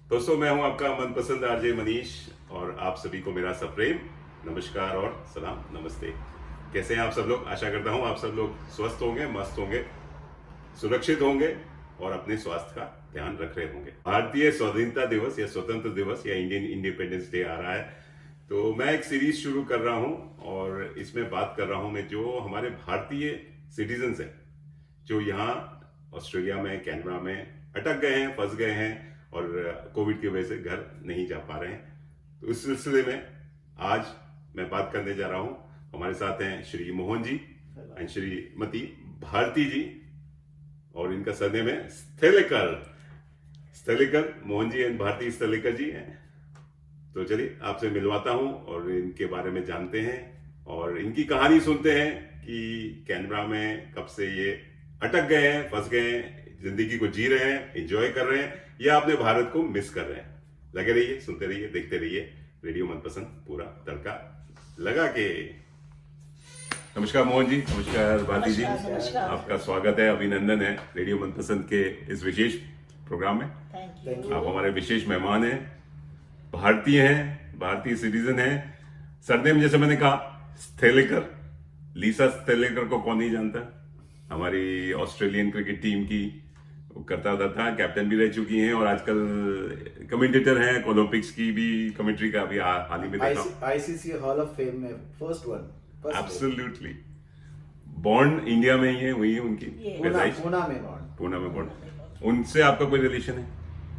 दोस्तों, मैं हूं आपका मनपसंद आरजे मनीष और आप सभी को मेरा सप्रेम नमस्कार और सलाम नमस्ते। कैसे हैं आप सब लोग? आशा करता हूं आप सब लोग स्वस्थ होंगे, मस्त होंगे, सुरक्षित होंगे और अपने स्वास्थ्य का ध्यान रख रहे होंगे। भारतीय स्वाधीनता दिवस या स्वतंत्र दिवस या इंडियन इंडिपेंडेंस डे आ रहा है, तो मैं एक सीरीज शुरू कर रहा हूं और इसमें बात कर रहा हूं मैं जो हमारे भारतीय सिटीजन्स हैं, जो यहाँ ऑस्ट्रेलिया में, कैनबरा में अटक गए हैं, फंस गए हैं और कोविड की वजह से घर नहीं जा पा रहे हैं। तो इस सिलसिले में आज मैं बात करने जा रहा हूँ। हमारे साथ हैं श्री मोहन जी एंड श्रीमती भारती जी और इनका सरनेम है स्थलेकर। स्थलेकर, मोहन जी एंड भारती स्थलेकर जी हैं। तो चलिए आपसे मिलवाता हूँ और इनके बारे में जानते हैं और इनकी कहानी सुनते हैं कि कैनबरा में कब से ये अटक गए हैं, फंस गए हैं, जिंदगी को जी रहे हैं, एंजॉय कर रहे हैं या अपने भारत को मिस कर रहे हैं। लगे रहिए, सुनते रहिए, देखते रहिए रेडियो मनपसंद पूरा तड़का लगा के। नमस्कार मोहन जी, नमस्कार भारती जी, नमस्कार। आपका स्वागत है, अभिनंदन है रेडियो मनपसंद के इस विशेष प्रोग्राम में। थैंक आप हमारे विशेष मेहमान हैं, भारतीय हैं, भारतीय सिटीजन हैं। सरनेम जैसे मैंने कहा स्थलेकर, लीसा स्थलेकर को कौन नहीं जानता? हमारी ऑस्ट्रेलियन क्रिकेट टीम की वो करता था, कैप्टन भी रह चुकी हैं और आजकल कमेंटेटर हैं, ओलंपिक्स की भी कमेंट्री का भी हाल ही में देखा। आईसीसी हॉल ऑफ फेम में first one. Absolutely. Born India में ही है, वही है उनकी पैदाइश, पूना में बॉर्न। पूना में बॉर्न। उनसे आपका कोई रिलेशन है?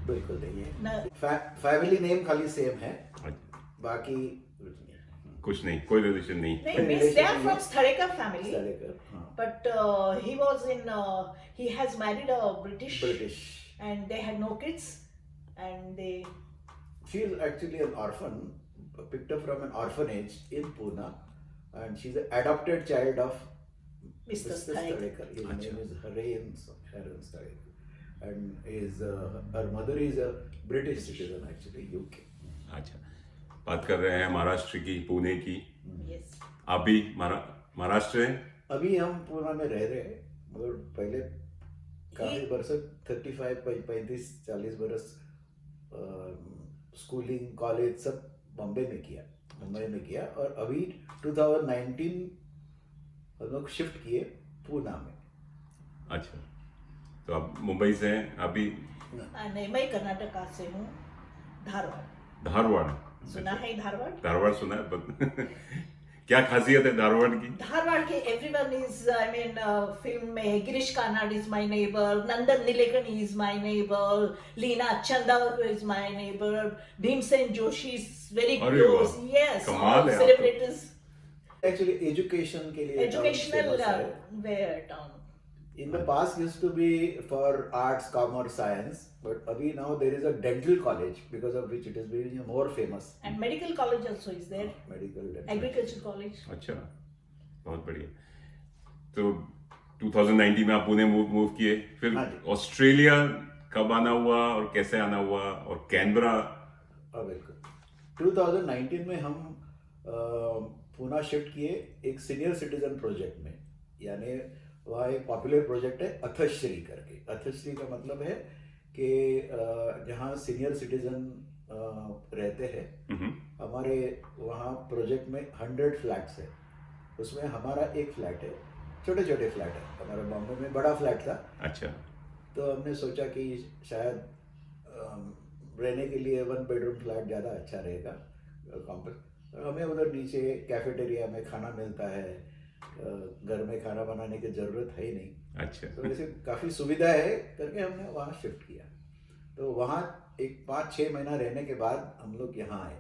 बिल्कुल नहीं है। फैमिली नेम खाली सेम है, बाकी कुछ नहीं, कोई रिलेशन नहीं। They are from Sthalekar family, स्थलेकर, हाँ। but he was in. He has married a British, and they had no kids, and they. She is actually an orphan, picked up from an orphanage in Pune, and she's an adopted child of Mr. Sthalekar. His name is Haran Sthalekar, and her mother is a British citizen, actually UK. अच्छा, बात कर रहे हैं महाराष्ट्र की, पुणे की। Yes. आप भी महाराष्ट्र हैं? अभी हम पुणे में रह रहे हैं, मगर पहले काफी बरस 35-40 बरस स्कूलिंग, कॉलेज सब मुंबई में किया और अभी 2019 हम लोग शिफ्ट किए पूना में। अच्छा, तो आप मुंबई से हैं अभी? नहीं, मैं कर्नाटका से हूँ, धारवाड़। धारवाड़ सुना है धारवाड़? धारवाड़ सुना है, but क्या खासियत है धारवाड़ की? धारवाड़ के everyone is, I mean, film में Girish Karnad is my neighbor, Nandan Nilekani is my neighbor, Leena Chandawar is my neighbor, Bhimsen Joshi is very अरे close. वाह, Yes, कमाल all है आप तो। celebrities. एक्चुअली एजुकेशन के लिए Educational where town. In the past used to be for arts, commerce, science, but abhi now there is a dental college because of which it is becoming more famous. And medical college also is there. Medical dental. Agriculture college. अच्छा, बहुत बढ़िया। तो 2019 में आप Pune move किए, फिर हाँ जी। Australia कब आना हुआ और कैसे आना हुआ, और कैनबरा? बिल्कुल 2019 में हम पुणे शिफ्ट किए एक सीनियर सिटीजन प्रोजेक्ट में, यानी वहाँ एक पॉपुलर प्रोजेक्ट है अथश्री करके। अथश्री का मतलब है कि जहाँ सीनियर सिटीजन रहते हैं, हमारे वहाँ प्रोजेक्ट में 100 फ्लैट्स है, उसमें हमारा एक फ्लैट है, छोटे छोटे फ्लैट है। हमारे बॉम्बे में बड़ा फ्लैट था। अच्छा, तो हमने सोचा कि शायद रहने के लिए 1 बेडरूम फ्लैट ज़्यादा अच्छा रहेगा। हमें उधर नीचे कैफेटेरिया में खाना मिलता है, घर में खाना बनाने की जरूरत है ही नहीं। अच्छा। तो वैसे काफ़ी सुविधा है करके हमने वहाँ शिफ्ट किया। तो वहाँ एक 5-6 महीना रहने के बाद हम लोग यहाँ आए।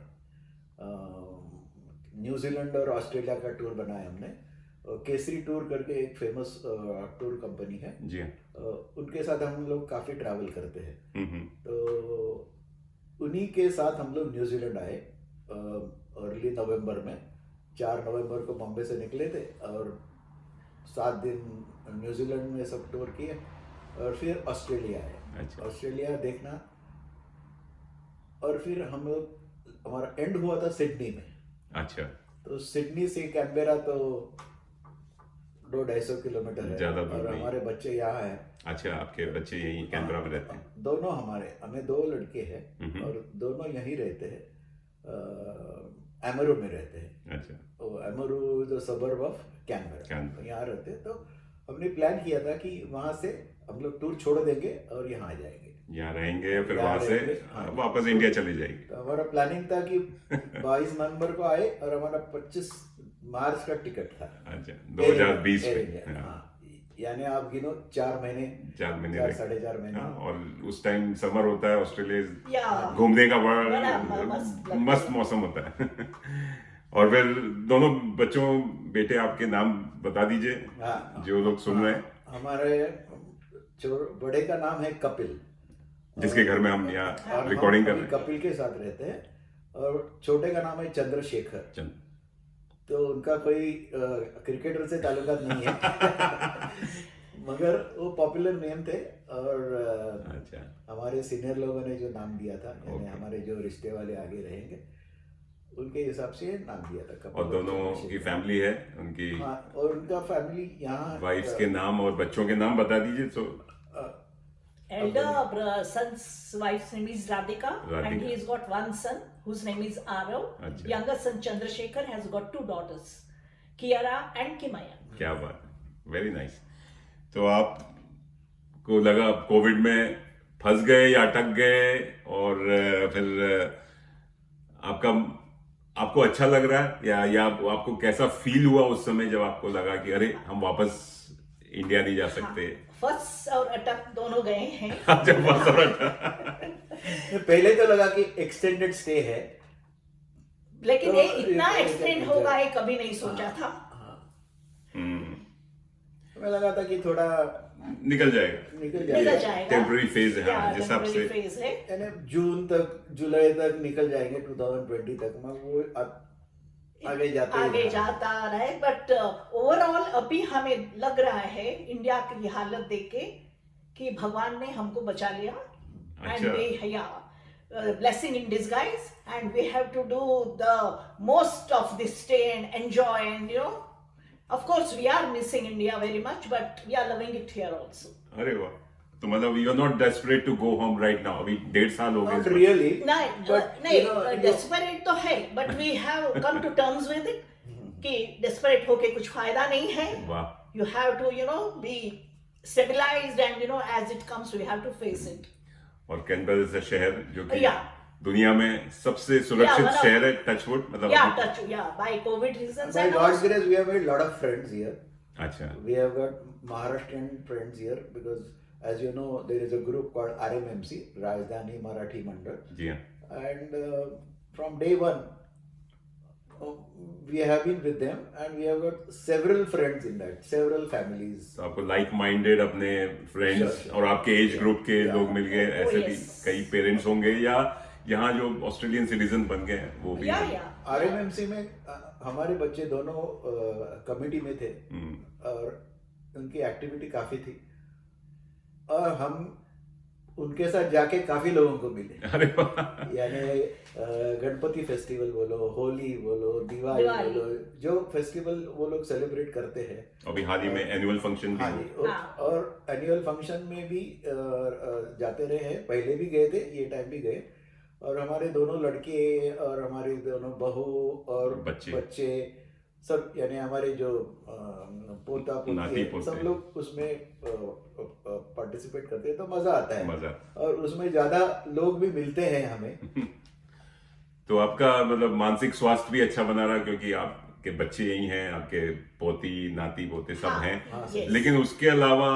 न्यूजीलैंड और ऑस्ट्रेलिया का टूर बनाया हमने। केसरी टूर करके एक फेमस टूर कंपनी है जी, उनके साथ हम लोग काफ़ी ट्रैवल करते हैं। तो उन्हीं के साथ हम लोग न्यूजीलैंड आए अर्ली नवंबर में। 4 नवंबर को बॉम्बे से निकले थे और 7 दिन न्यूजीलैंड में सब टूर किए और फिर ऑस्ट्रेलिया आए। अच्छा। ऑस्ट्रेलिया देखना, और फिर हम लोग, हमारा एंड हुआ था सिडनी में। अच्छा, तो सिडनी से कैनबेरा तो 200-250 किलोमीटर है, ज्यादा दूर और नहीं। हमारे बच्चे यहाँ हैं। अच्छा, आपके बच्चे यहीं कैनबरा में रहते हैं? दोनों हमें 2 लड़के हैं हम्म। और दोनों यहीं रहते हैं, एमरू में रहते हैं। अच्छा, Amaroo the suburb of Canberra, Canberra. यहाँ रहते हैं। तो हमने प्लान किया था कि वहाँ से हम लोग टूर छोड़ देंगे और यहाँ आ जाएंगे। यहाँ रहेंगे या फिर यहाँ वहां से रहेंगे, हाँ। वापस इंडिया चले जाएंगे? तो हमारा प्लानिंग था कि 22 नवंबर को आए और हमारा 25 मार्च का टिकट था। अच्छा, 2020 एयर में। इंडिया, हाँ, हाँ। यानी आप गिनो 4 महीने, 4 महीने 4-4.5 महीने। हाँ, और उस टाइम समर होता है ऑस्ट्रेलिया, या घूमने का बड़ा बड़ा मस्त लगता है। मस्त मौसम होता है। और फिर दोनों बच्चों, बेटे आपके नाम बता दीजिए, हाँ, जो लोग सुन रहे हैं। हमारे बड़े का नाम है कपिल, जिसके घर में हम और यहाँ हम रिकॉर्डिंग कर अभी रहे हैं। कपिल के साथ रहते हैं। और छोटे का नाम है चंद्रशेखर। चंद। तो उनका कोई क्रिकेटर से ताल्लुकात नहीं है। मगर वो पॉपुलर नेम थे, और अच्छा, हमारे सीनियर लोगों ने जो नाम दिया था, यानी Okay. हमारे जो रिश्ते वाले आगे रहेंगे, उनके हिसाब से नाम दिया था कपिल। और दोनों की फैमिली है, उनकी हाँ, और उनका फैमिली यहाँ वाइफ्स के नाम और बच्चों के नाम बता दीजिए तो। elder son's wife's name is Radhika, Radhika. and he's got one son whose name is Arav. अच्छा। Younger son Chandrasekhar has got 2 daughters, Kiara and Kimaya. क्या बात, वेरी नाइस। तो आपको लगा कोविड में फंस गए या अटक गए, और फिर आपको अच्छा लग रहा है, या आपको कैसा फील हुआ उस समय जब आपको लगा कि अरे हम वापस इंडिया नहीं जा सकते? फर्स्ट और अटक दोनों गए हैं। जब फंस और अटक। पहले तो लगा कि एक्सटेंडेड स्टे है, लेकिन तो ये इतना ये- एक्सटेंड ये- होगा ये कभी नहीं सोचा था। हम्म, हमें लगा था कि थोड़ा निकल जाएगा, निकल निकल जाएगा, जाएगा। टेम्पररी फेज है, या, हाँ, जिस हिसाब temporary से। phase है। यानी जून तक, जुलाई तक निकल जाएंगे, 2020 तक में वो आगे जाते आगे ही जाता रहे, बट ओवरऑल अभी हमें लग रहा है इंडिया की हालत देख के कि भगवान ने हमको बचा लिया, एंड अच्छा। We blessing in disguise, and we have to do the most of this stay and enjoy, and of course we are missing India very much, but we are loving it here also. अरे वाह, तो मतलब you are not desperate to go home right now? अभी 1.5 साल हो गए Not इसको। really, नहीं but नहीं, you know, डेस्परेट तो है, but we have come to terms with it कि डेस्परेट होके कुछ फायदा नहीं है। वाह, You have to be stabilized, and as it comes we have to face it. और कैनबरा जैसा शहर जो कि Yeah. दुनिया में सबसे सुरक्षित one of- शहर है, टचवुड, मतलब By COVID reasons, by and God's also- grace, we have made a lot of friends here. अच्छा, We have got Maharashtrian friends here because, as you know, there is a group called RMMC, Rajdhani Marathi Mandal, जी हाँ, and from day one, we have been with them, and we have got several friends in that, several families. तो आपको like minded अपने friends Sure. और आपके age group के Yeah. लोग मिल गए, Oh, ऐसे yes. भी कई पेरेंट्स होंगे या यहाँ जो ऑस्ट्रेलियन सिटीजन बन गए हैं वो भी हैं। RMMC में हमारे बच्चे दोनों कमेटी में थे, हम्म, और उनकी एक्टिविटी काफी थी, और हम उनके साथ जाके काफी लोगों को मिले। अरे वाह, यानी गणपति फेस्टिवल बोलो, होली बोलो, दिवाली दिवाली। बोलो, जो फेस्टिवल वो लोग सेलिब्रेट करते हैं। अभी हाल ही में एनुअल फंक्शन भी हाँ हुआ। जी, हाँ। और एनुअल फंक्शन में भी जाते रहे हैं, पहले भी गए थे, ये टाइम भी गए। और हमारे दोनों लड़के और हमारी दोनों बहू और बच्चे। सब, यानी हमारे जो पोता नाती पोती है, पोते। सब लोग उसमें पार्टिसिपेट करते हैं, तो मजा आता है। मजा। और उसमें ज्यादा लोग भी मिलते हैं हमें। तो आपका मतलब मानसिक स्वास्थ्य भी अच्छा बना रहा, क्योंकि आपके बच्चे यही हैं, आपके पोती नाती पोते सब हाँ, हैं। हाँ, yes. लेकिन उसके अलावा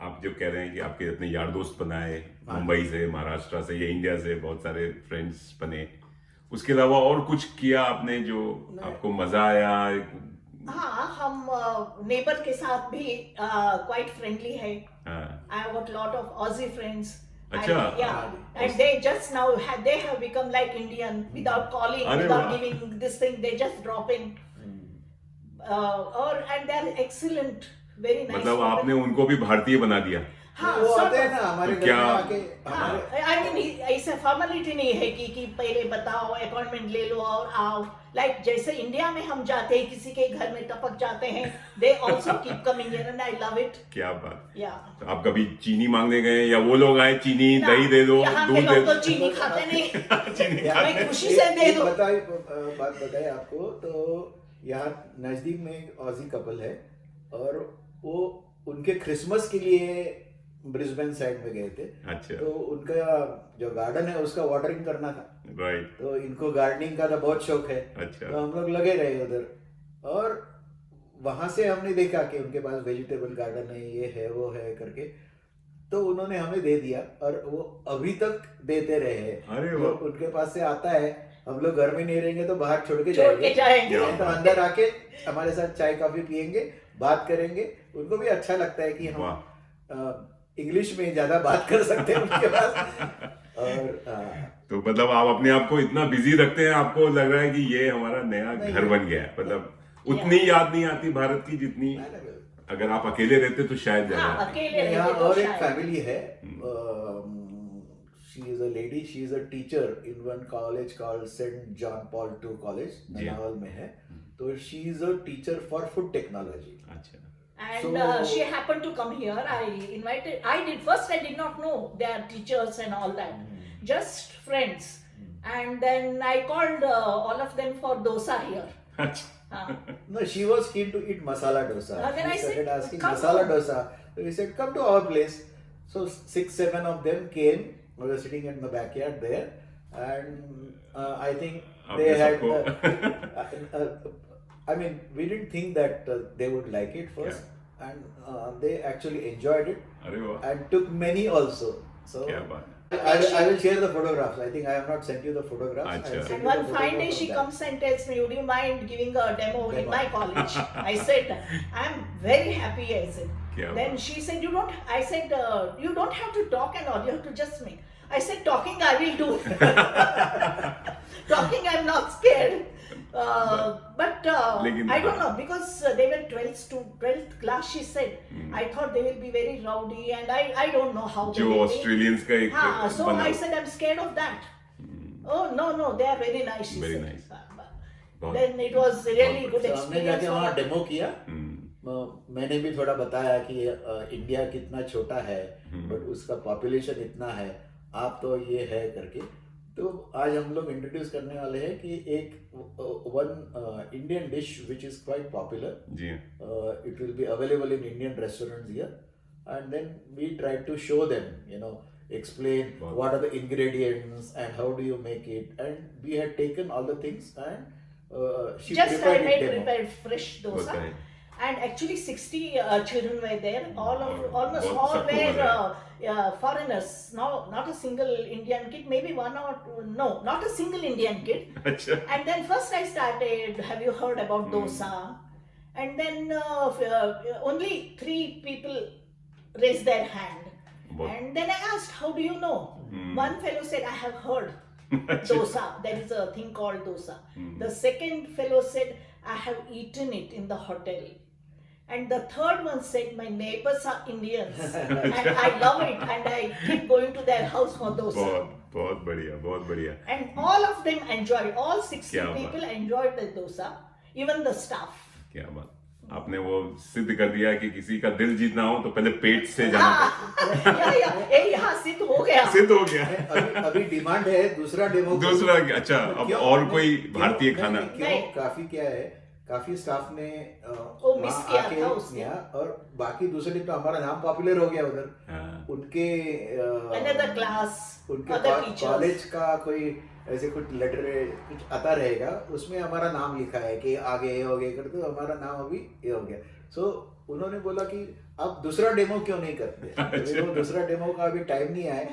आप जो कह रहे हैं कि आपके इतने यार दोस्त बनाए, हाँ। मुंबई से, महाराष्ट्र से या इंडिया से बहुत सारे फ्रेंड्स बने, उसके अलावा और कुछ किया आपने जो आपको मजा आया? हाँ, हम नेबर के साथ भी क्वाइट फ्रेंडली है। हाँ, I have got lot of Aussie friends. अच्छा। And, yeah, and they just now they have become like Indian without calling, अरे without वाह। giving this thing. They just drop in. And they're excellent, very nice. मतलब people. आपने उनको भी भारतीय बना दिया? हाँ, वो sort आते हैं of. ना हमारे तो घर क्या- में आके हाँ, हमारे I mean, ऐसे फॉर्मेलिटी नहीं है कि पहले बताओ, अपॉइंटमेंट ले लो और आओ. लाइक जैसे इंडिया में हम जाते हैं किसी के घर में टपक जाते हैं, they also keep coming here and I love it. क्या बात। या तो आप कभी चीनी मांगने गए या वो लोग आए चीनी दही दे दो, यहाँ के दूध दे लोग दो? तो चीनी खाते नहीं. चीनी यहाँ मैं पे खुशी से दे एक दो. बात बताए आपको तो यहाँ नजदीक में एक ऑजी कपल है और वो उनके क्रिसमस के लिए ब्रिस्बेन साइड में गए थे. अच्छा, तो उनका जो गार्डन है उसका वाटरिंग करना था. राइट, तो इनको गार्डनिंग का तो बहुत शौक है. अच्छा, तो हम लोग लगे रहे उधर और वहां से हमने देखा कि उनके पास वेजिटेबल गार्डन है, ये है वो है करके. तो उन्होंने हमें दे दिया और वो अभी तक देते रहे हैं. अरे जो वाह, उनके पास से आता है, हम लोग घर में नहीं रहेंगे तो बाहर छोड़ के छोड़ के जाएंगे. नहीं तो अंदर आके हमारे साथ चाय कॉफी पियेंगे, बात करेंगे. उनको भी अच्छा लगता है कि हम वाह। इंग्लिश में ज्यादा बात कर सकते हैं उनके पास. और तो मतलब आप अपने आप को इतना बिजी रखते हैं, आपको लग रहा है कि ये हमारा नया नहीं, घर बन गया है. मतलब उतनी याद नहीं आती भारत की जितनी अगर आप अकेले रहते तो शायद ज्यादा हाँ, आती. अकेले यहाँ रहते तो और एक शायद. फैमिली है. She is a lady, she is a teacher in one college called Saint John Paul II college, जी हाँ. नावल में है. तो she is a teacher for food technology. अच्छा, And So- she happened to come here. I invited. I did first. I did not know they are teachers and all that. Just friends. And then I called all of them for dosa here. अच्छा, हाँ. No, she was keen to eat masala dosa. Then She I said, started asking "Come masala on." dosa. So we said, come to our place. So 6-7 of them came. We were sitting in the backyard there, and I think they आपने had. सबको I mean, we didn't think that they would like it first, and they actually enjoyed it अरे वाह, and took many also. So क्या बात है. I will share the photographs. I think I have not sent you the photographs. I will Achha. send And you one the fine day photographs she of that. comes and tells me, "Would you mind giving a demo in Demo. my college?" I said, "I'm very happy." I said. क्या Then बात. she said, "You don't." I said, "You don't have to talk and all. You have to just make." I said, "Talking I will do." Talking I'm not scared. But लेकिन I don't हाँ. know because they were 12th class. She said, I thought they will be very rowdy and I don't know how they जो will be. Australians का एक हाँ, so बना I said I'm scared of that. Oh no, they are very nice. She Very said. nice. But then it was really good So हमने experience. जाके वहाँ for- demo किया. हम्म, मैंने भी थोड़ा बताया कि इंडिया कितना छोटा है हम्म. बट उसका पॉपुलेशन इतना है, आप तो ये है करके. तो आज हम लोग इंट्रोड्यूस करने वाले हैं कि एक one Indian dish which is quite popular. जी हाँ. It will be available in Indian restaurants here, and then we try to show them, explain Wow. what are the ingredients and how do you make it. And we had taken all the things and she Just I prepared it made demo. prepared fresh होता dosa. है. And actually 60 children were there. Almost बहुत all सबको were मजा foreigners. No, not a single Indian kid. Maybe one or two. No, not a single Indian kid. अच्छा, And then first I started, have you heard about dosa? And then only 3 people raised their hand. बहुत And then I asked, how do you know? Hmm. One fellow said, I have heard dosa. There is a thing called dosa. The second fellow said, I have eaten it in the hotel. And the third one said, my neighbors are Indians. And I love it. And I keep going to their house for dosa. बहुत बहुत बढ़िया, बहुत बढ़िया. And all of them enjoyed. All 60 क्या बात. people enjoyed the dosa. Even the staff. क्या बात. आपने वो सिद्ध कर दिया कि किसी का दिल जीतना हो तो पहले पेट से जाना पड़ता ये यहाँ सिद्ध हो गया. है. सिद्ध हो गया. अभी डिमांड है दूसरा डेमो. दूसरा अच्छा, अब क्यों? और कोई क्यों? भारतीय नहीं, खाना. नहीं, क्यों? नहीं. काफी क्या है, काफी स्टाफ ने वो मिस वहाँ किया आके था उसने. किया और बाकी दूसरे दिन तो हमारा नाम पॉपुलर हो गया उधर. हाँ. उनके Another class. उनके Other teachers. कॉलेज का कोई ऐसे कुछ लेटर कुछ आता रहेगा, उसमें हमारा नाम लिखा है कि आगे ये हो गया करते, तो हमारा नाम अभी ये हो गया. सो उन्होंने बोला कि आप दूसरा डेमो क्यों नहीं करते. अच्छा. तो दूसरा डेमो का अभी टाइम नहीं आया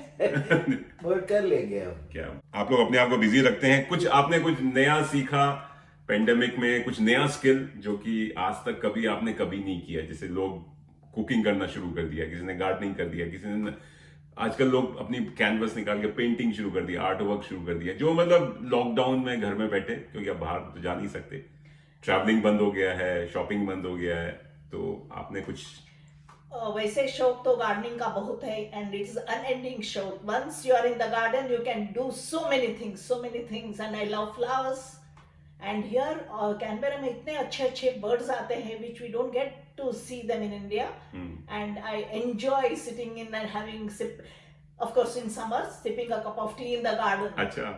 मगर कर लेंगे हम. क्या आप लोग अपने आप को बिजी रखते हैं. कुछ आपने कुछ नया सीखा पेंडेमिक में, कुछ नया स्किल जो कि आज तक आपने कभी नहीं किया. जैसे लोग कुकिंग करना शुरू कर दिया, किसी ने गार्डनिंग कर दिया, किसी ने आजकल लोग अपनी कैनवस निकाल के पेंटिंग शुरू कर दिया, आर्ट वर्क शुरू कर दिया. जो मतलब लॉकडाउन में घर में बैठे, क्योंकि अब बाहर तो जा नहीं सकते, ट्रैवलिंग बंद हो गया है, शॉपिंग बंद हो गया है, तो आपने कुछ वैसे शौक तो गार्डनिंग का बहुत है एंड इट्स अनएंडिंग शौक. Once you are in the garden you can do so many things and I love flowers. And here Canberra में इतने अच्छे अच्छे birds आते हैं which we don't get to see them in India. And I enjoy sitting in and having sip, of course in summer, sipping a cup of tea in the garden. अच्छा,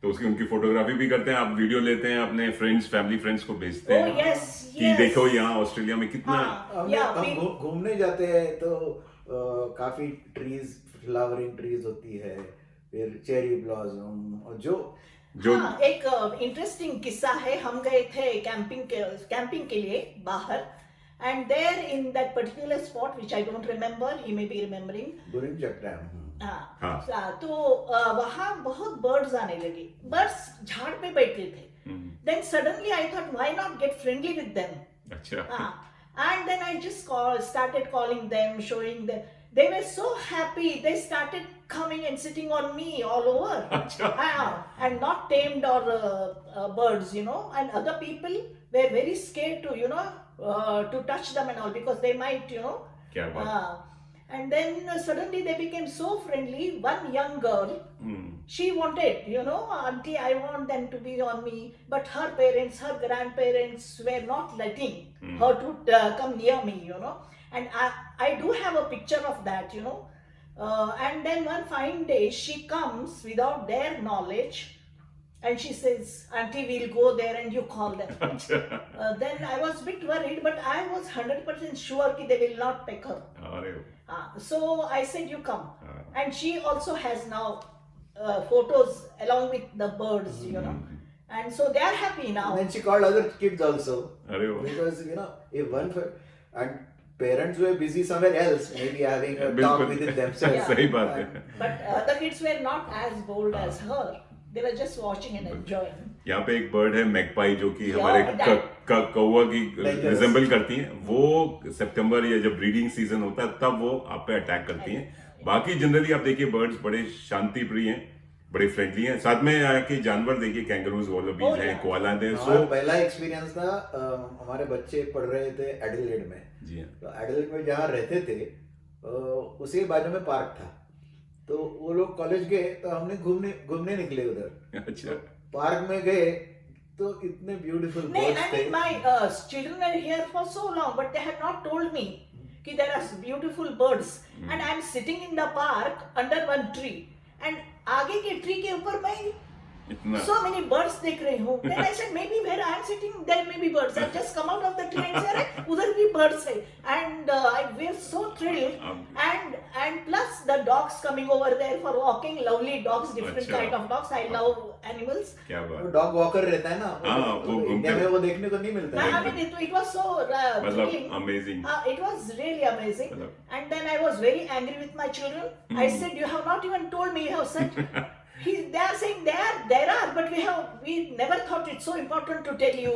तो उसकी उनकी फोटोग्राफी भी करते हैं आप, वीडियो लेते हैं, अपने फ्रेंड्स फैमिली फ्रेंड्स को भेजते Oh हैं yes, कि yes. देखो यहाँ ऑस्ट्रेलिया में कितना हाँ, yeah, हम we- घूमने जाते हैं तो काफी ट्रीज, फ्लावरिंग ट्रीज होती है, फिर चेरी ब्लॉसम, और जो हाँ, एक इंटरेस्टिंग किस्सा है. हम गए थे कैंपिंग के लिए बाहर, and there in that particular spot which I don't remember, he may be remembering. दुरिन चट्टान. हाँ, तो वहाँ बहुत बर्ड्स आने लगे. बर्ड्स झाड़ पे बैठे थे. Then suddenly I thought why not get friendly with them. अच्छा, And then I just started calling them, showing them. They were so happy. They started coming and sitting on me all over. And not tamed or birds, you know. And other people were very scared to, to touch them and all because they might, क्या बात. And then suddenly they became so friendly. One young girl, she wanted, auntie, I want them to be on me. But her parents, her grandparents were not letting her to come near me, And I do have a picture of that, And then one fine day she comes without their knowledge. And she says, auntie, we'll go there and you call them. Then I was a bit worried, but I was 100% sure that they will not peck her. So I said, you come. And she also has now photos along with the birds, And so they are happy now. And then she called other kids also. अरे वाह. Because, if one, and parents were busy somewhere else, maybe having a talk बिल्कुल. within themselves. Yeah. सही बात है. But other kids were not as bold as her. They were just watching and enjoying. यहाँ पे एक bird है magpie जो कि Yeah, हमारे that- कौवा की Dangerous. रिजेंबल करती हैं. वो सितंबर या जब ब्रीडिंग सीजन होता है तब वो आप पे अटैक करती हैं. बाकी जनरली आप देखिए बर्ड्स बड़े शांति प्रिय हैं, बड़े फ्रेंडली हैं. साथ में के जानवर देखिए कैंगरूज, वॉलबीज हैं, कोआला हैं. हमारा पहला एक्सपीरियंस था, हमारे बच्चे पढ़ रहे थे एडिलेड में. जी हाँ. तो एडिलेड में जहाँ रहते थे उसी बाजू में पार्क था. तो वो लोग कॉलेज गए तो हमने घूमने निकले उधर. अच्छा. पार्क में गए तो इतने ब्यूटीफुल No, बर्ड्स I थे. mean, my children are here for so long, but they have not told me that there are beautiful birds. And I'm sitting in the park under one tree. And आगे के tree के ऊपर मैं इतना so many birds देख रही हूँ. Then I said maybe where I'm sitting there may be birds. I just come out of the tree and say अरे उधर भी birds है. And I was so thrilled. And plus the dogs coming over there for walking, lovely dogs, different अच्छा. kind of dogs. I love animals. क्या बात. Dog walker रहता है ना, हाँ, वो इंडिया में वो देखने को नहीं मिलता I है. mean, it was so मतलब thrilling. Amazing. It was really amazing. मतलब- And then I was very angry with my children. I said, you have not even told me you have such. They are saying there are, but we never thought it's so important to tell you.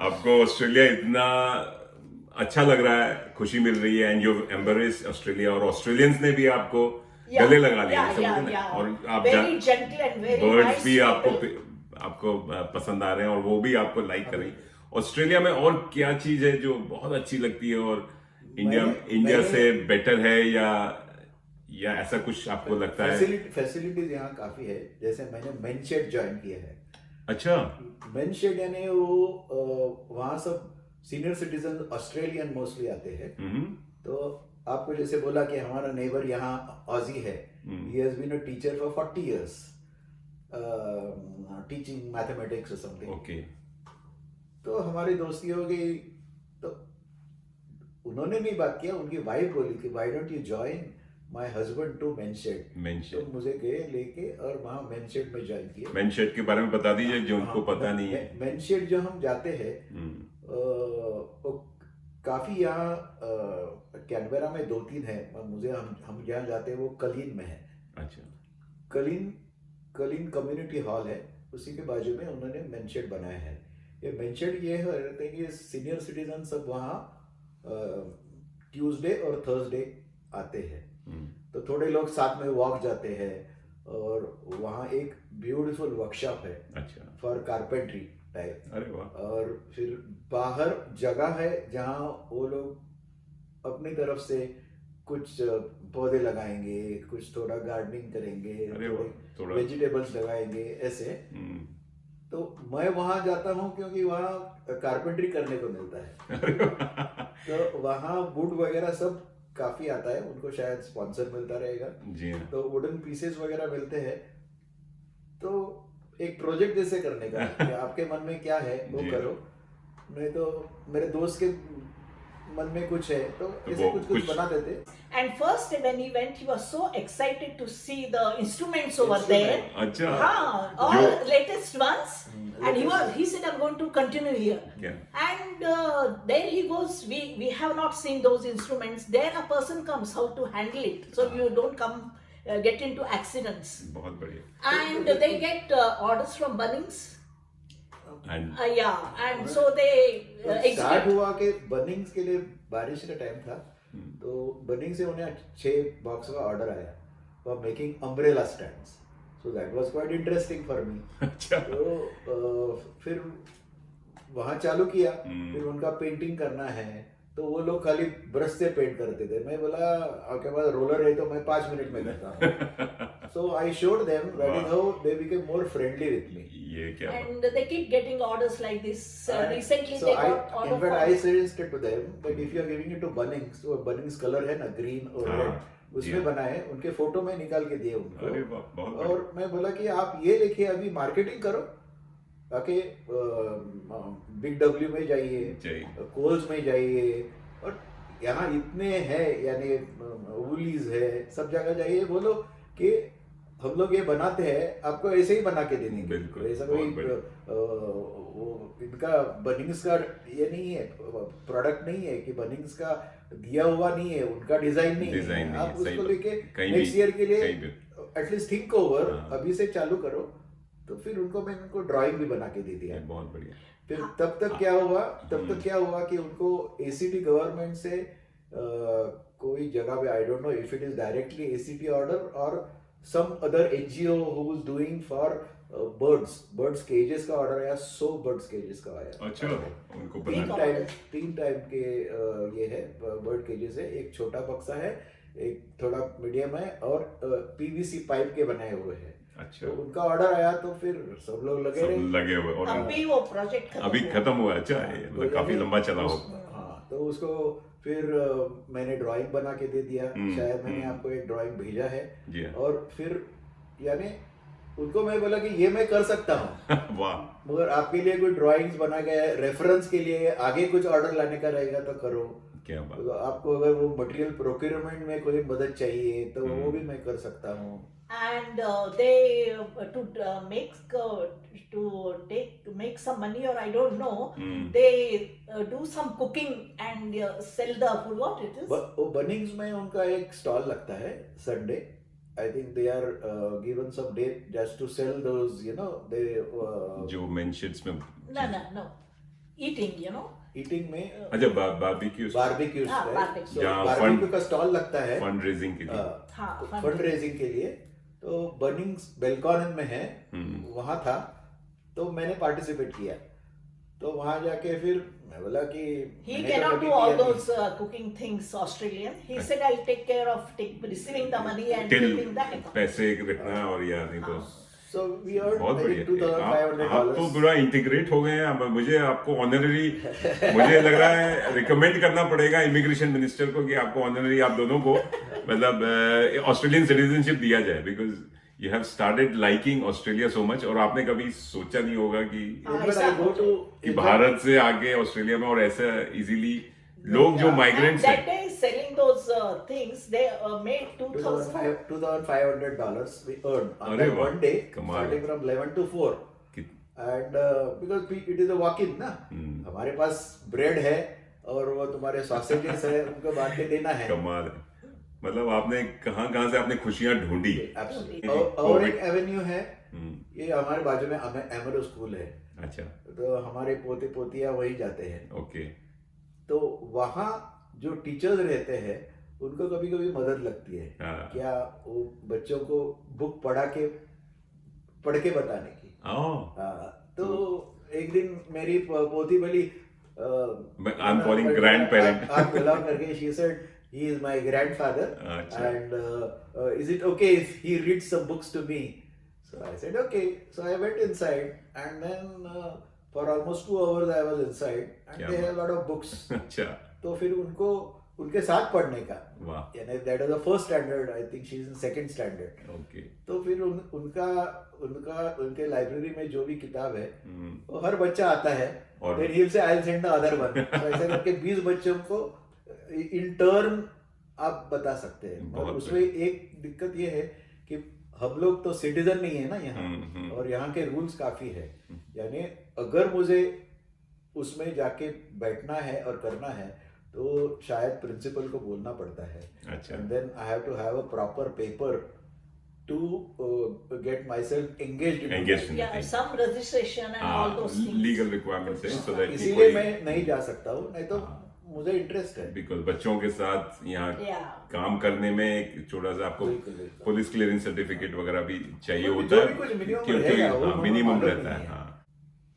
आपको Australia इतना अच्छा लग रहा है, खुशी मिल रही है, and you embrace Australia, और ऑस्ट्रेलियंस ने भी आपको गले लगा लिया, yeah, ऐसा yeah, बोलते हैं. yeah. और आप Very gentle and very birds nice भी people. आपको पसंद आ रहे हैं और वो भी आपको लाइक कर रही हैं. ऑस्ट्रेलिया में और क्या चीज है जो बहुत अच्छी लगती है और इंडिया से बेटर है, या ऐसा कुछ आपको लगता है? फैसिलिटीज यहाँ काफी है. जैसे मैंने मेन शेड ज्वाइन किया है. अच्छा. मेन शेड यानी वो वहाँ सब सीनियर सिटीजन ऑस्ट्रेलियन मोस्टली आते हैं. तो आपको जैसे बोला कि हमारा नेबर यहाँ ऑजी है. He has been a teacher for 40 years teaching mathematics और समथिंग. ओके. तो हमारी दोस्ती हो गई. तो उन्होंने नहीं बात किया, उनकी वाइफ बोली कि why don't you join my husband to men's shed. Men's shed. तो मुझे गए लेके और वहाँ मेनशेड में ज्वाइन किया. मेनशेड के बारे में बता दीजिए जो उनको पता नहीं है. मेनशेड जो हम जाते हैं वो काफी यहाँ कैनबेरा में 2-3 है. मुझे हम जहाँ जाते हैं वो कलीन में है. अच्छा. कलीन कम्युनिटी हॉल है, उसी के बाजू में उन्होंने मेनशेड बनाया है. ये मेनशेड ये रहते हैं कि सीनियर सिटीजन सब वहाँ ट्यूसडे और थर्सडे आते हैं. तो थोड़े लोग साथ में वॉक जाते हैं. और वहाँ एक ब्यूटीफुल वर्कशॉप है अच्छा. For carpentry. टाइप। अरे वाह, और फिर बाहर जगह है जहाँ वो लोग अपनी तरफ से कुछ पौधे लगाएंगे, कुछ थोड़ा गार्डनिंग करेंगे, अरे वाह, थोड़े थोड़ा वेजिटेबल्स लगाएंगे ऐसे। हम्म, तो मैं वहाँ जाता हूँ क्योंकि वहाँ कारपेंट्री करने को मिलता है। अरे वाह, तो वहाँ वुड वगैरह सब काफी आता है, उनको शायद स्पॉन्सर मिलता रहेगा, जी हाँ। तो वुडन पीसेस वगैरह मिलते हैं। तो एक प्रोजेक्ट जैसे करने का कि आपके मन में क्या है वो जी। करो, नहीं तो मेरे दोस्त के मन में कुछ है तो तो ऐसे वो कुछ कुछ कुछ- बना देते। And first, when he went, he was so excited to see the instruments over there. अच्छा, All जो- latest ones. And he said, I'm going to continue here. क्या And there he goes. We have not seen those instruments. There a person comes, how to handle it, so you don't come get into accidents. बहुत बढ़िया। And they get orders from Bunnings. And Yeah, and so they start execute. हुआ कि burnings के लिए बारिश का time था, हम्म। तो बर्निंग से उन्हें 6 बॉक्स का ऑर्डर आया for making umbrella stands. So that was quite interesting for me. अच्छा, तो फिर वहाँ चालू किया। हम्म। फिर उनका पेंटिंग करना है तो वो लोग खाली ब्रश से पेंट करते थे। मैं बोला आपके पास रोलर है तो मैं 5 मिनट में करता हूँ। So I showed them that is how they became more friendly with me. ये क्या बात- And they keep getting orders like this. Recently, So they I, got order in fact, for. I suggested to them that if you are giving it to Bunnings, तो Bunnings color है ना green और हाँ, red, जी उसमें हाँ। बनाए, उनके photo में निकाल के दिए अरे उनको। वाह, बहुत और बढ़िया। मैं बोला कि आप ये लिखिए, अभी मार्केटिंग करो, ताकि बिग डब्ल्यू में जाइए, चाहिए कोल्स में जाइए, और यहाँ इतने हैं, यानी वुलीज है, सब जगह जाइए, बोलो कि हम लोग ये बनाते हैं, आपको ऐसे ही बना के दे देंगे। बिल्कुल, ऐसा बहुत कोई बढ़िया। वो इनका बनिंग्स का ये नहीं है, प्रोडक्ट नहीं है कि बनिंग्स का दिया हुआ नहीं है, उनका डिजाइन नहीं डिजाइन है। नहीं आप है, सही उसको बात। लेके कहीं नेक्स्ट भी- ईयर के लिए कहीं भी। एटलीस्ट थिंक ओवर, हाँ। अभी से चालू करो। तो फिर उनको मैं उनको ड्राइंग भी बना के दे दिया। ये बहुत बढ़िया। फिर तब तक क्या हुआ, हम्म। क्या हुआ कि उनको एसीटी गवर्नमेंट से कोई जगह पे, I don't know if it is directly ACT order और some other NGO who is doing for birds cages का ऑर्डर आया। 100 बर्ड्स केजेस का आया। अच्छा, उनको Big बना order. तीन टाइप के ये है बर्ड केजेस है। एक छोटा बक्सा है, एक थोड़ा मीडियम है, और पीवीसी पाइप के बनाए हुए हैं। अच्छा, तो उनका ऑर्डर आया तो फिर सब लोग लगे सब रहे। लगे हुए और अभी वो प्रोजेक्ट अभी खत्म हुआ। अच्छा है, तो मतलब काफी यानी लंबा चला हो। हाँ, तो उसको फिर मैंने ड्राइंग बना के दे दिया। शायद मैंने आपको एक ड्राइंग भेजा है। जी हाँ। और फिर यानी उनको मैं बोला कि ये मैं कर सकता हूँ, वाह, मगर आपके लिए कोई ड्राइंग्स बना के रेफरेंस के लिए आगे कुछ ऑर्डर लाने का रहेगा तो करो। क्या बात। तो आपको अगर वो मटेरियल प्रोक्योरमेंट में कोई मदद चाहिए तो वो भी मैं कर सकता हूँ। and they to make some money, or I don't know, they do some cooking and sell the food. What it is? वो बनिंग्स में उनका एक स्टॉल लगता है Sunday. I think they are given some day just to sell those, you know, they जो mentions में No. Eating, you know. Eating में अच्छा, बारबेक्यू बारबेक्यू हाँ, barbecue. जहाँ बारबेक्यू fund- का स्टॉल लगता है फंड रेजिंग के लिए। हाँ, फंड रेजिंग के लिए। तो बनिंग्स बेलकॉन में है, वहां था, तो मैंने पार्टिसिपेट किया। तो वहां जाके फिर मैं बोला कि He मैंने तो cannot कभी do all किया नहीं। those cooking things Australian. He said, I'll take care of receiving the money and till keeping the account. पैसे रखना, और या नहीं तो So we earned बहुत maybe बढ़िया। आप तो $2,500। पूरा इंटीग्रेट हो गए हैं। अब मुझे आपको ऑनररी, मुझे लग रहा है रिकमेंड करना पड़ेगा इमिग्रेशन मिनिस्टर को कि आपको ऑनररी, आप दोनों को मतलब ऑस्ट्रेलियन सिटीजनशिप दिया जाए, because you have started liking Australia so much. और आपने कभी सोचा नहीं होगा कि When I go to कि भारत से आके ऑस्ट्रेलिया में, और ऐसा इजीली लोग जो And माइग्रेंट्स that हैं, day selling those things, they made 2,000. $2,500 we earned on अरे that वाह, one day, कमाल। starting from 11 to 4. And because it is a walk-in ना, हमारे पास ब्रेड है और वो तुम्हारे सॉसेजेस है, उनको बांट के देना है। कमाल है। मतलब आपने कहाँ से आपने खुशियां ढूंढी। Absolutely. और और COVID- एक एवेन्यू है, ये हमारे बाजू में एमरो स्कूल है, अच्छा, तो हमारे पोते पोतियां वही जाते हैं। ओके, तो वहाँ जो टीचर्स रहते हैं उनको कभी कभी मदद लगती है, हाँ। क्या वो बच्चों को बुक पढ़ के बताने की। आओ, तो एक दिन मेरी पोती बोली आई एम कॉलिंग ग्रैंडपेरेंट। आप बिलोंग करके she said he is my grandfather अच्छा। and is it okay if he reads some books to me? So I said okay. So I went inside and then for almost 2 hours I was inside and क्या they बात। had a lot of books. अच्छा, तो फिर उनको उनके साथ पढ़ने का, वाह, यानी that is the first standard, I think she is in second standard. Okay, तो फिर उनका उनका उनके लाइब्रेरी में जो भी किताब है हम्म, वो हर बच्चा आता है और- फिर ही से I will send the other one. ऐसा करके 20 बच्चों को इन टर्न आप बता सकते हैं. और बहुत उसमें एक दिक्कत ये है कि हम लोग तो सिटीजन नहीं है ना यहाँ, हम्म। और यहाँ के रूल्स काफी है. यानी अगर मुझे उसमें जाके बैठना है और करना है तो शायद प्रिंसिपल को बोलना पड़ता है. अच्छा, And then I have to have a proper paper to get myself engaged in Engaged in- Yeah, some registration and all those things. Legal requirements है सो दैट इसीलिए मैं नहीं जा सकता हूँ, नहीं तो मुझे इंटरेस्ट है. बिकॉज बच्चों के साथ यहाँ Yeah. काम करने में एक छोटा सा आपको बिल्कुल, बिल्कुल. पुलिस क्लियरेंस सर्टिफिकेट वगैरह भी चाहिए जो होता भी कुछ minimum क्योंकि रहेगा, वो हमें मिनिमम मालूम रहता नहीं है. है. हाँ,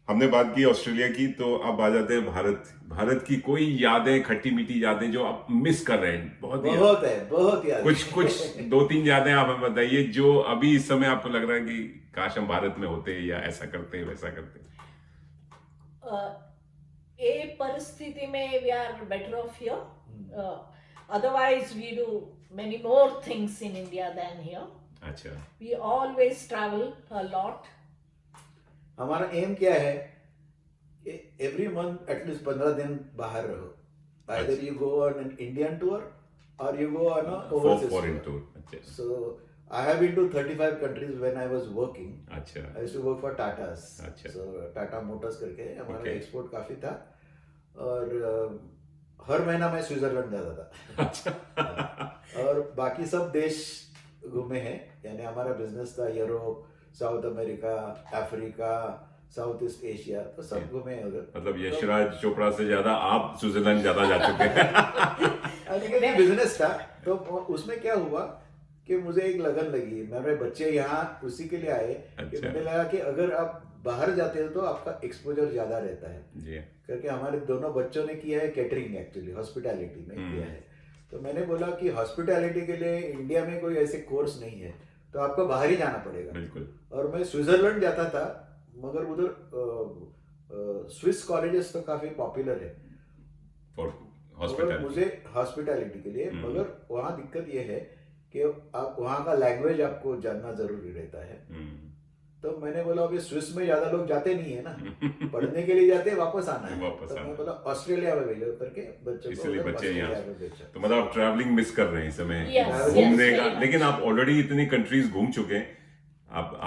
हमने बात की ऑस्ट्रेलिया की, तो अब आ जाते हैं भारत. भारत की कोई यादें, खट्टी मीठी यादें जो आप मिस कर रहे हैं? बहुत ही बहुत याद. कुछ 2-3 यादें आप हमें बताइए जो अभी इस समय आपको लग रहा है कि काश हम भारत में होते या ऐसा करते वैसा करते. ये परिस्थिति में we are better off here. Otherwise we do many more things in India than here. अच्छा, We always travel a lot. हमारा एम क्या है, एवरी मंथ एटलीस्ट 15 दिन बाहर रहो. Either you go on an Indian tour or you go on a overseas foreign tour. Tour. अच्छा, So I have been to 35 countries when I was working. अच्छा, I used to work for Tata's. अच्छा. So Tata Motors करके हमारा Okay. Export काफी था, और हर महीना मैं स्विट्जरलैंड जाता था. अच्छा. और बाकी सब देश घूमे हैं. यानी हमारा बिजनेस था Europe, south America, Africa, south east Asia, तो सब घूमे हैं उधर. मतलब यशराज चोपड़ा से ज्यादा आप स्विट्जरलैंड ज्यादा जा चुके हैं. बिजनेस था, तो उसमें क्या हुआ कि मुझे एक लगन लगी. मेरे बच्चे यहाँ उसी के लिए आए कि अच्छा. मुझे लगा कि अगर आप बाहर जाते हो तो आपका एक्सपोजर ज्यादा रहता है. जी, करके हमारे दोनों बच्चों ने किया है कैटरिंग, एक्चुअली हॉस्पिटैलिटी में किया है. तो मैंने बोला कि हॉस्पिटैलिटी के लिए इंडिया में कोई ऐसे कोर्स नहीं है, तो आपको बाहर ही जाना पड़ेगा. बिल्कुल. और मैं स्विट्जरलैंड जाता था, मगर उधर स्विस कॉलेजेस तो काफी पॉपुलर है फॉर मगर हॉस्पिटल. मुझे हॉस्पिटैलिटी के लिए. मगर वहाँ दिक्कत ये है कि आप वहाँ का लैंग्वेज आपको जानना जरूरी रहता है. तो मैंने बोला अभी स्विस में ज्यादा लोग जाते नहीं है ना, पढ़ने के लिए जाते हैं, वापस आना है. वापस तो आना मैं है. बोला ऑस्ट्रेलिया में भेजो करके बच्चों को इसलिए उधर बच्चे ऑस्ट्रेलिया यहाँ. में भेजा. तो मतलब आप ट्रैवलिंग मिस कर रहे हैं इस समय Yes, घूमने yes, का. very much. लेकिन आप ऑलरेडी इतनी कंट्रीज घूम चुके हैं.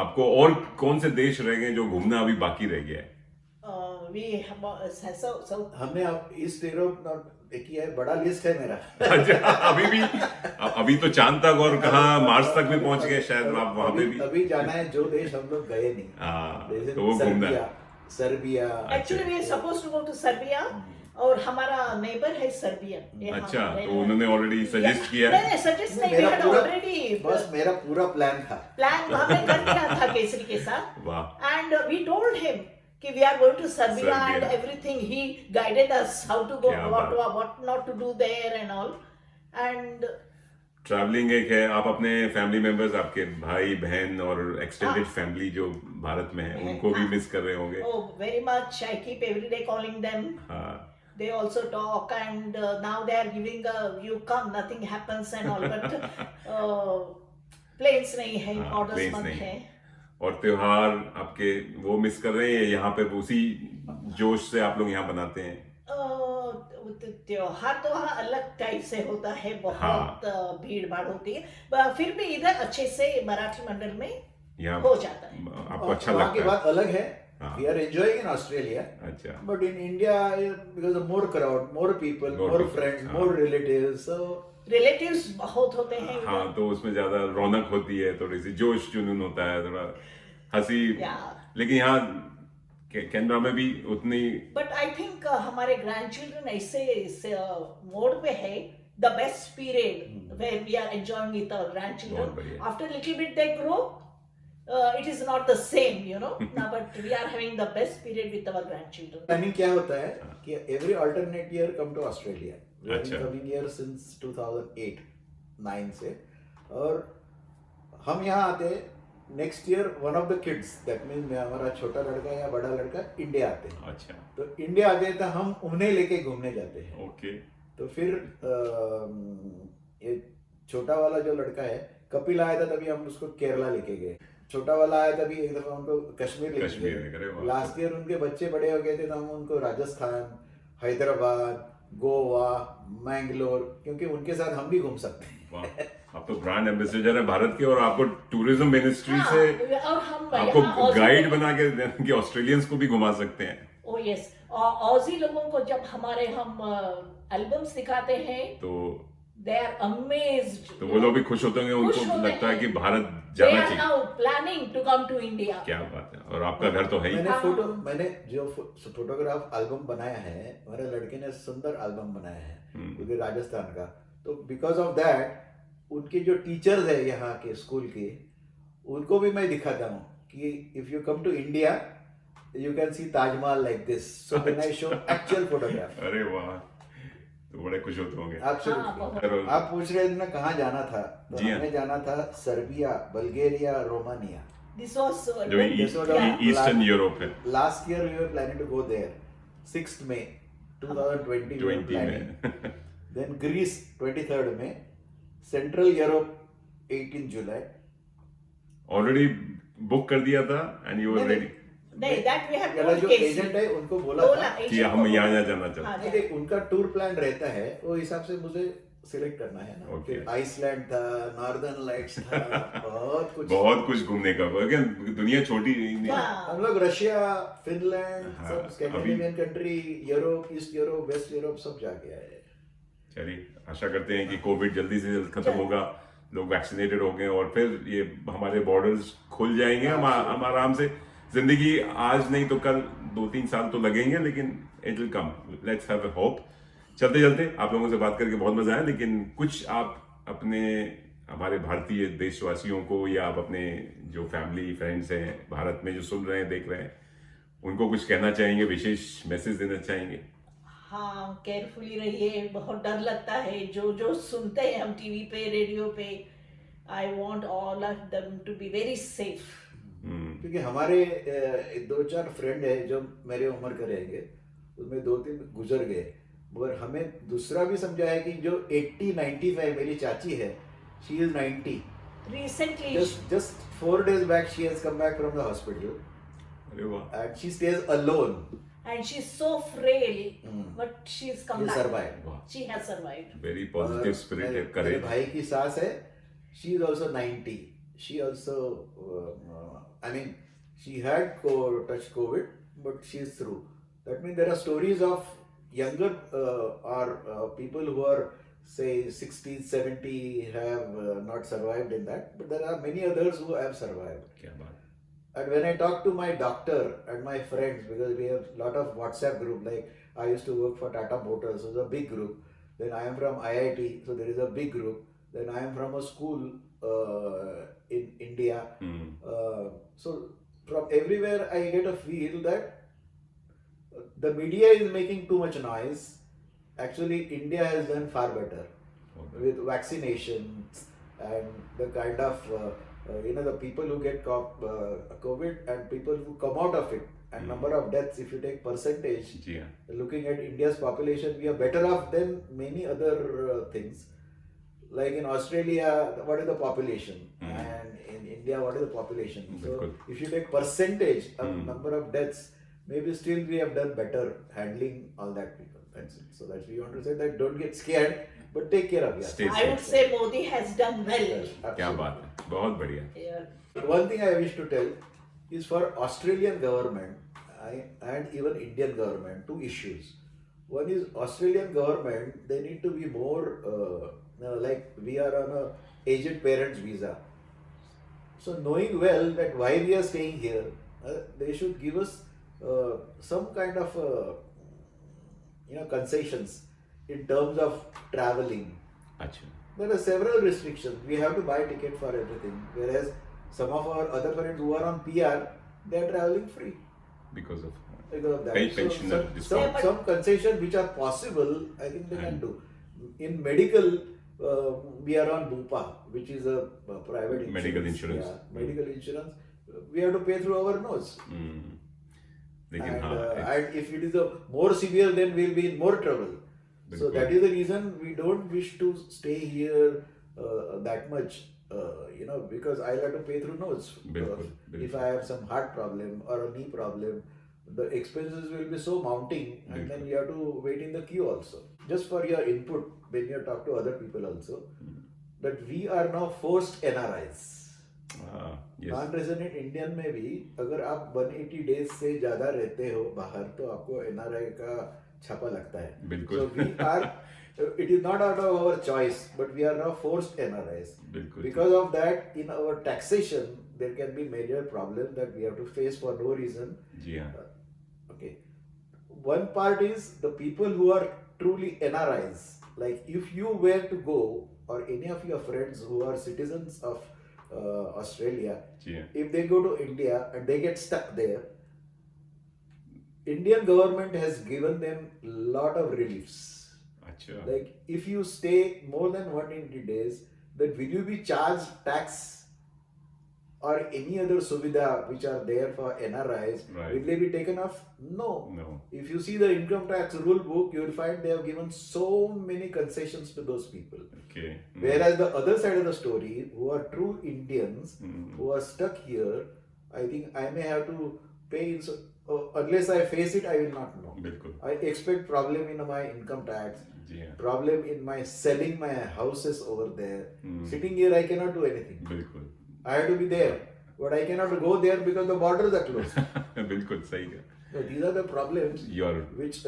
आपको और कौन से देश रह गए जो घूमना अभी बाकी रह गया है? We have so हमने अब ईस्ट यूरोप किया है, बड़ा लिस्ट है मेरा. अच्छा, अभी तो चांद तक और कहाँ मार्स तक भी पहुंच गए शायद आप वहां पे भी. अभी जाना है जो देश हम लोग गए नहीं. हाँ, जैसे तो वो घूमना है. Serbia. actually we are supposed to go to Serbia. और हमारा नेबर है सर्बियन. अच्छा, तो उन्होंने ऑलरेडी सजेस्ट किया है. नहीं सजेस्ट नहीं, we मेरा had पूरा already बस मेरा पूरा प्लान था. प्लान हमने कर दिया था केसरी के साथ. वाह, And we told him कि we are going to Serbia and Serbia. everything. He guided us how to go, क्या what not to do there and all. And travelling एक है. आप अपने फैमिली मेंबर्स, आपके भाई बहन और एक्सटेंडेड फैमिली जो भारत में है, उनको भी मिस कर रहे होंगे. oh, very much. I keep every day calling them. हाँ, They also talk, and now they are giving you come, nothing happens and all. But planes नहीं है, हाँ, orders planes बंद नहीं. है. और त्योहार आपके वो मिस कर रहे हैं यहाँ पे उसी जोश से आप लोग यहाँ बनाते हैं? त्योहार तो वहाँ अलग टाइप से होता है, बहुत हाँ. भीड़ भाड़ होती है. फिर भी इधर अच्छे से मराठी मंडल में यहाँ हो जाता है. आपको अच्छा वहाँ की लगता है? बात अलग है. हाँ. We are enjoying in Australia. अच्छा, But in India, because of more crowd, more people, More more people, friends, हाँ. more relatives, so रिलेटिव्स बहुत होते हैं. हाँ, तो उसमें ज्यादा रौनक होती है, थोड़ी सी जोश जुनून होता है, थोड़ा हंसी. लेकिन यहाँ कैनबरा में भी उतनी. बट आई थिंक हमारे ग्रैंड चिल्ड्रन ऐसे मोड पे है. The best period where we are enjoying with our grand बहुत चिल्ड्रन. बढ़िया. After little bit they grow, it is not the same, you know. Now, but we are having the best period with our grandchildren. Planning क्या होता है कि every alternate year come to Australia अच्छा। Coming year since 2008-9 से, और हम यहाँ आते हैं next year. One of the kids that mean हमारा छोटा लड़का या बड़ा लड़का इंडिया आते हैं, अच्छा, तो इंडिया आते हैं तो हम उन्हें लेके घूमने जाते हैं। ओके, तो फिर ये छोटा वाला जो लड़का है, कपिल आया था तभी हम उसको केरला लेके गए। छोटा वाला आया तभी एक दफा उनको कश्मीर लेके कश्मीर लेके गए, गए। वाह। लास्ट ईयर उनके बच्चे बड़े हो गए थे तो हम उनको राजस्थान, हैदराबाद, गोवा, मैंगलोर, क्योंकि उनके साथ हम भी घूम सकते हैं। वाह, आप तो ब्रांड एम्बेसडर है भारत के, और आपको टूरिज्म मिनिस्ट्री हाँ, से और हम आपको यहाँ गाइड बना के कि ऑस्ट्रेलियंस को भी घुमा सकते हैं। ओ यस, ऑजी लोगों को जब हमारे हम एल्बम्स दिखाते हैं तो दे आर अमेज्ड। तो वो लोग भी खुश होते होंगे, खुश उनको होते लगता है हैं। कि भारत दे जाना आर चाहिए। Now planning to come to India. क्या बात है, और आपका घर तो है ही। मैंने जो फोटोग्राफ एल्बम बनाया है, हमारे लड़के ने सुंदर एल्बम बनाया है क्योंकि राजस्थान का। तो बिकॉज ऑफ दैट उनके जो टीचर्स है यहाँ के स्कूल के, उनको भी मैं दिखाता हूँ कि if you come to India you can see Taj Mahal like this. So when I show actual photograph, अरे वाह, तो बड़े खुश होते होंगे। Absolutely. आप पूछ रहे थे ना कहाँ जाना था, तो जी हाँ। हमें जाना था Serbia, Bulgaria, Romania. This was जो ईस्टर्न यूरोप है। Last year we were planning to go there, 6th May 2020 we were 20 planning. में Then Greece 23rd May, Central Europe 18 July. Already book कर दिया था एंड यू वर रेडी नहीं, that we have मेरा जो agent है उनको बोला था कि हम यहाँ जाना चाहते हैं। कि देख उनका टूर प्लान रहता है, वो हिसाब से मुझे सिलेक्ट करना है ना। Okay. आइसलैंड था, नॉर्दर्न लाइट्स था, बहुत कुछ घूमने का, क्योंकि दुनिया छोटी नहीं है। हम लोग रशिया, फिनलैंड, हाँ, सब Scandinavian country, Europe, east Europe, west Europe सब जाके आए। चलिए, आशा करते हैं कि कोविड जल्दी से जल्द खत्म होगा, लोग वैक्सीनेटेड होंगे और फिर ये हमारे बॉर्डर्स खुल जाएंगे, हम आराम से जिंदगी, आज नहीं तो कल 2-3 साल तो लगेंगे, लेकिन it will come. Let's have hope. चलते चलते आप लोगों से बात करके बहुत मजा आया, लेकिन कुछ आप अपने हमारे भारतीय देशवासियों को या आप अपने जो फैमिली फ्रेंड्स हैं भारत में जो सुन रहे हैं, देख रहे हैं, उनको कुछ कहना चाहेंगे, विशेष मैसेज देना चाहेंगे? हाँ, केयरफुली रहिए, बहुत डर लगता है जो जो सुनते हैं हम टीवी पे, रेडियो पे। I want all of them to be very safe. क्योंकि हमारे 2-4 फ्रेंड है जो मेरे उम्र के रहेंगे, उसमें 2-3 गुजर गए, मगर हमें दूसरा भी समझा है कि जो 80-95 मेरी चाची है, she is 90। Recently, just 4 days back she has come back from the hospital अरे वाह, and she stays alone. and she's so frail, but she's come She back. survived. She has survived. Very positive spirit है, मेरे करेज। भाई की सास है, she is also 90. She also I mean she had touched COVID, but she is through. That means there are stories of younger or people who are say 60, 70 have not survived in that, but there are many others who have survived. क्या बात। And when I talk to my doctor and my friends, because we have a lot of WhatsApp group, like I used to work for Tata Motors, so it's a big group. Then I am from IIT, so there is a big group. Then I am from a school in India. So from everywhere I get a feel that the media is making too much noise. Actually, India has done far better with vaccinations and the kind of the people who get COVID and people who come out of it, and number of deaths. If you take percentage, जी हाँ, looking at India's population, we are better off than many other things. Like in Australia, what is the population? And in India, what is the population? So बिल्कुल। if you take percentage of number of deaths, maybe still we have done better handling all that people. That's it. So that's we want to say that don't get scared, but take care of yourself. Stay I would say Modi has done well. क्या बात है, बहुत बढ़िया। Yeah. One thing I wish to tell is for Australian government and even Indian government, 2 issues. One is Australian government, they need to be more like we are on a aged parents visa. So knowing well that why we are staying here, they should give us some kind of concessions in terms of traveling. अच्छा, There are several restrictions. We have to buy ticket for everything. Whereas some of our other friends who are on PR, they are traveling free because of because of that. Pay So pensioner discount. some concession which are possible, I think they can do. In medical, we are on Bupa, which is a private insurance. Medical insurance. Yeah, medical insurance. We have to pay through our nose. लेकिन And, हाँ and if it is a more severe, then we'll be in more trouble. So बिल्कुल। that is the reason we don't wish to stay here that much, because I'll have to pay through nose. बिल्कुल, If बिल्कुल। I have some heart problem or a knee problem, the expenses will be so mounting, and then बिल्कुल। you have to wait in the queue also. Just for your input, when you talk to other people also, that we are now forced NRIs. yes, non resident Indian में भी अगर आप 180 days से ज्यादा रहते हो बाहर तो आपको एनआरआई का छापा लगता है. बिल्कुल। So we are, it is not out of our choice, but we are now forced NRIs. बिल्कुल। Because of that, in our taxation, there can be major problem that we have to face for no reason. जी हाँ Okay. One part is the people who are truly NRIs. Like if you were to go, or any of your friends who are citizens of Australia, जी हाँ if they go to India and they get stuck there, Indian government has given them lot of reliefs. अच्छा Like if you stay more than 180 days, then will you be charged tax or any other suvidha which are there for NRIs? Right. Will they be taken off? No. no If you see the income tax rule book, you will find they have given so many concessions to those people. okay Whereas the other side of the story, who are true Indians, Hmm. who are stuck here, I think I may have to pay. Unless I face it, I will not know. बिल्कुल I expect problem in my income tax, जी हाँ problem in my selling my houses over there. Hmm. Sitting here, I cannot do anything. बिल्कुल I have to be there, but I cannot go there because the borders are closed. बिल्कुल सही है So these are the problems your which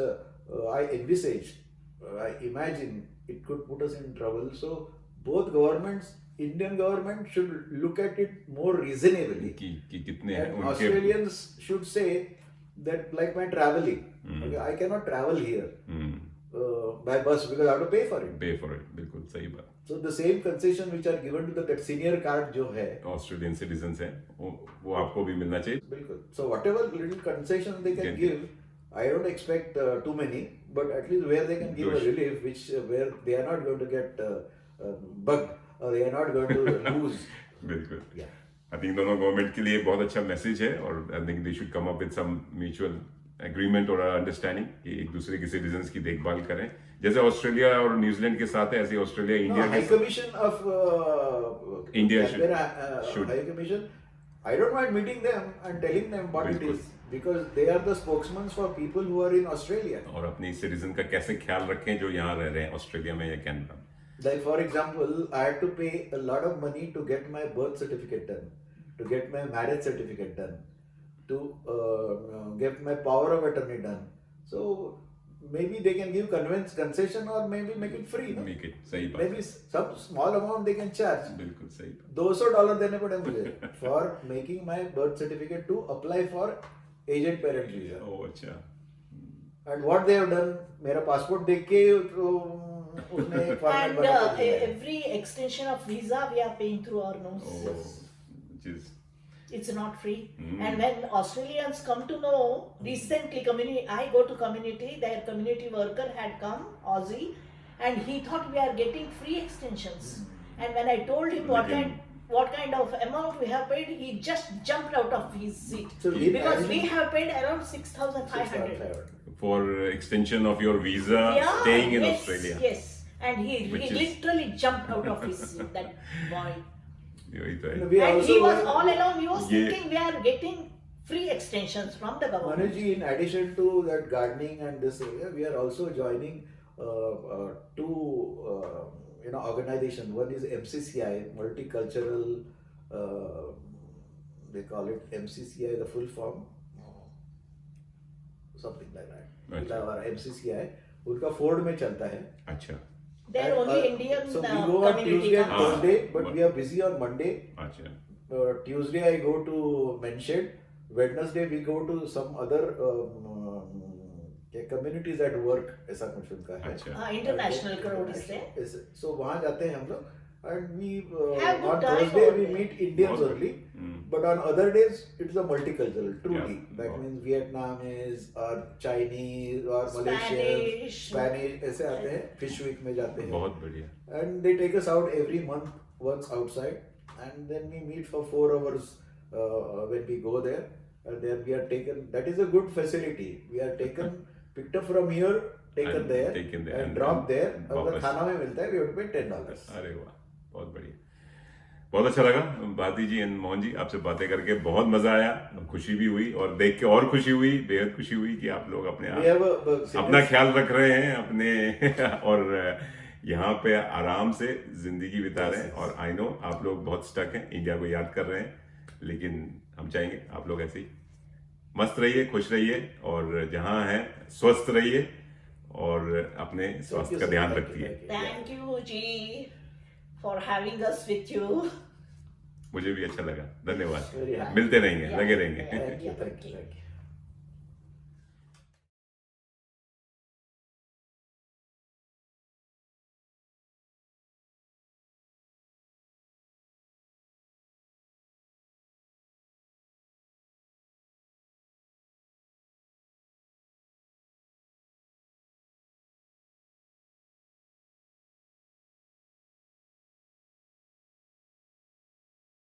I envisage. I imagine it could put us in trouble. So both governments, Indian government should look at it more reasonably. कि कितने हैं And उनके Australians should say that like my traveling, Hmm. okay, I cannot travel here Hmm. by bus because I have to pay for it. pay for it बिल्कुल सही बात So the same concession which are given to that senior card जो है, Australian citizens हैं वो आपको भी मिलना चाहिए बिल्कुल. So whatever little concession they can Can give, I don't expect too many, but at least where they can give a Those- relief, which where they are not going to get bugged or they are not going to lose. बिल्कुल Yeah. I think दोनों government के लिए बहुत अच्छा message है और I think they should come up with some mutual agreement और understanding कि एक दूसरे के सिटीजन्स की देखभाल करें जैसे ऑस्ट्रेलिया और न्यूजीलैंड के साथ है ऐसे ऑस्ट्रेलिया No, इंडिया High के Commission of India Canberra, should. High Commission. I don't mind meeting them and telling them what it बिल्कुल. is because they are the spokesmen for people who are in Australia. और अपनी citizen का कैसे ख्याल रखें जो यहाँ रह रहे हैं ऑस्ट्रेलिया में या Canada Like for example, I had to pay a lot of money to get my birth certificate done, to get my marriage certificate done, to get my power of attorney done. So maybe they can give concession or maybe make it free. No? Make it सही बात Maybe some small amount they can charge. बिल्कुल सही बात $200 देने पड़े मुझे for making my birth certificate to apply for aged parent visa. ओह अच्छा And what they have done, मेरा passport देख के उसने एक format And बना के दिया है. every extension of visa we are paying through our nose. ओह जिस It's not free. Hmm. And when Australians come to know, recently I go to community, their community worker had come, Aussie, and he thought we are getting free extensions. And when I told him Again. what kind of amount we have paid, he just jumped out of his seat. So in Because we addition- have paid around 6,500. 6,500. for extension of your visa Yeah, staying in yes, Australia Yes. And he Which is- literally jumped out of his seat, that boy. यही तो है We And also he was were- all along, he was Yeah. thinking we are getting free extensions from the government. Manoj ji, in addition to that gardening and this area, we are also joining two organizations. One is MCCI, Multicultural, they call it MCCI, the full form, something like that. अच्छा। और MCCI, उनका Ford में चलता है. अच्छा They're And, only Indian So we go on community. Tuesday and Ah. Thursday, but we are busy on Monday. अच्छा Tuesday I go to Menshed. Wednesday we go to some other communities at work. ऐसा कुछ उनका है. अच्छा International crowd is there. So वहाँ जाते हैं हम लोग and we Have good on time Thursday over we there. meet Indians बहुत only But on other days, it's a multicultural, truly. Yeah. That Wow. means Vietnamese or Chinese or Malaysian, Spanish. Spanish ऐसे आते हैं, Fish Week में जाते हैं. बहुत बढ़िया. And they take us out every month once outside, and then we meet for 4 hours when we go there. And then we are taken. That is a good facility. We are taken, picked up from here, taken And there, taken there and and dropped there. अगर वापस. खाना में मिलता है, we have to pay $10. अरे वाह, बहुत बढ़िया. बहुत अच्छा लगा भारती जी एंड मोहन जी, आपसे बातें करके बहुत मजा आया, खुशी भी हुई और देख के और खुशी हुई, बेहद खुशी हुई कि आप लोग अपने We have अपना ख्याल रख रहे हैं अपने और यहाँ पे आराम से जिंदगी बिता रहे हैं. और आई नो आप लोग बहुत स्टक हैं, इंडिया को याद कर रहे हैं, लेकिन हम चाहेंगे आप लोग ऐसे ही मस्त रहिए, खुश रहिए और जहाँ हैं स्वस्थ रहिए और अपने स्वास्थ्य का ध्यान रखिए. Thank you, Ji, for having us with you. मुझे भी अच्छा लगा, धन्यवाद. Very happy. मिलते रहेंगे, Yeah. लगे रहेंगे. Yeah. Thank you.